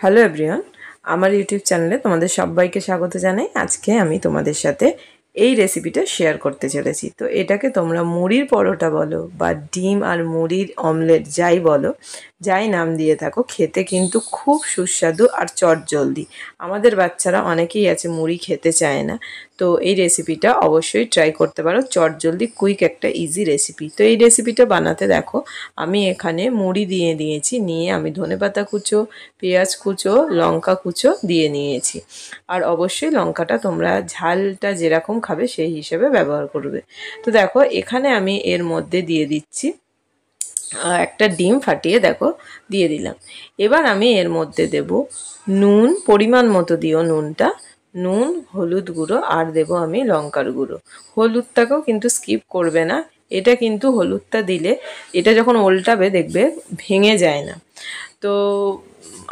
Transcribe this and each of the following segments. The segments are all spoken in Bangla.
হ্যালো এভরিওয়ান, আমার ইউটিউব চ্যানেলে তোমাদের সবাইকে স্বাগত জানাই। আজকে আমি তোমাদের সাথে এই রেসিপিটা শেয়ার করতে চলেছি। তো এটাকে তোমরা মুড়ির পরোটা বলো বা ডিম আর মুড়ির অমলেট যাই বলো, যাই নাম দিয়ে থাকো, খেতে কিন্তু খুব সুস্বাদু আর চটজলদি। আমাদের বাচ্চারা অনেকেই আছে মুড়ি খেতে চায় না, তো এই রেসিপিটা অবশ্যই ট্রাই করতে পারো। চটজলদি কুইক একটা ইজি রেসিপি। তো এই রেসিপিটা বানাতে দেখো আমি এখানে মুড়ি দিয়ে দিয়েছি, নিয়ে আমি ধনেপাতা কুচো, পেঁয়াজ কুচো, লঙ্কা কুচো দিয়ে নিয়েছি। আর অবশ্যই লঙ্কাটা তোমরা ঝালটা যেরকম খাবে সেই হিসেবে ব্যবহার করবে। তো দেখো এখানে আমি এর মধ্যে দিয়ে দিচ্ছি একটা ডিম ফাটিয়ে দেখো দিয়ে দিলাম। এবার আমি এর মধ্যে দেব নুন, পরিমাণ মতো দিও নুনটা, নুন, হলুদ গুঁড়ো, আর দেবো আমি লঙ্কার গুঁড়ো। হলুদটাকেও কিন্তু স্কিপ করবে না, এটা কিন্তু হলুদটা দিলে এটা যখন ওল্টাবে দেখবে ভেঙে যায় না। তো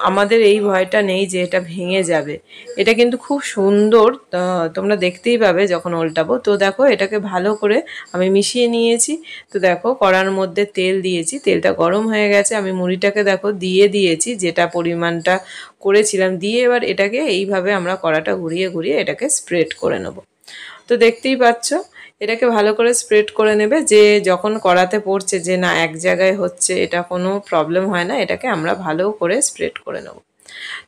আমাদের এই ভয়টা নেই যে এটা ভেঙে যাবে, এটা কিন্তু খুব সুন্দর তোমরা দেখতেই পাবে যখন ওল্টাবো। তো দেখো এটাকে ভালো করে আমি মিশিয়ে নিয়েছি। তো দেখো কড়ার মধ্যে তেল দিয়েছি, তেলটা গরম হয়ে গেছে, আমি মুড়িটাকে দেখো দিয়ে দিয়েছি যেটা পরিমাণটা করেছিলাম, দিয়ে এবার এটাকে এইভাবে আমরা কড়াটা ঘুরিয়ে ঘুরিয়ে এটাকে স্প্রেড করে নেব। তো দেখতেই পাচ্ছ এটাকে ভালো করে স্প্রেড করে নেবে, যে যখন কড়াতে পড়ছে যে না এক জায়গায় হচ্ছে, এটা কোনো প্রবলেম হয় না, এটাকে আমরা ভালো করে স্প্রেড করে নেব।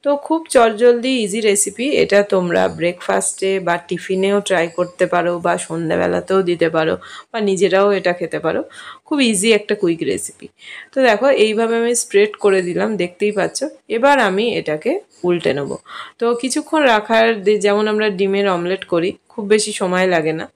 তো খুব চটজলদি ইজি রেসিপি এটা, তোমরা ব্রেকফাস্টে বা টিফিনেও ট্রাই করতে পারো, বা সন্ধ্যাবেলাতেও দিতে পারো, বা নিজেরাও এটা খেতে পারো। খুব ইজি একটা কুইক রেসিপি। তো দেখো এইভাবে আমি স্প্রেড করে দিলাম, দেখতেই পাচ্ছ। এবার আমি এটাকে উল্টে নেব। তো কিছুক্ষণ রাখার, যেমন আমরা ডিমের অমলেট করি, খুব বেশি সময় লাগে না।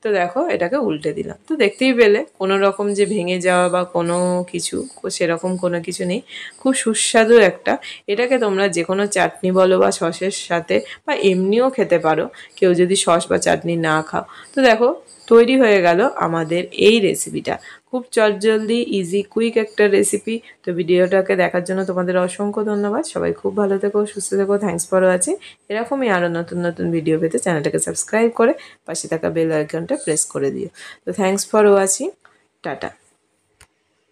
তো দেখো এটাকে উল্টে দিলাম, তো দেখতেই পেলে কোনো রকম যে ভেঙে যাওয়া বা কোনো কিছু সেরকম কোনো কিছু নেই। খুব সুস্বাদু একটা, এটাকে তোমরা যে কোনো চাটনি বলো বা সসের সাথে বা এমনিও খেতে পারো, কেউ যদি সস বা চাটনি না খাও। তো দেখো তৈরি হয়ে গেল আমাদের এই রেসিপিটা। খুব চটজলদি ইজি কুইক একটা রেসিপি। তো ভিডিওটাকে দেখার জন্য তোমাদের অসংখ্য ধন্যবাদ। সবাই খুব ভালো থেকো, সুস্থ থেকো। Thanks for watching. এরকমই আরও নতুন নতুন ভিডিও পেতে চ্যানেলটাকে সাবস্ক্রাইব করে পাশে থাকা বেল আইকনটা প্রেস করে দিও। তো থ্যাঙ্কস ফর ওয়াচিং, টাটা।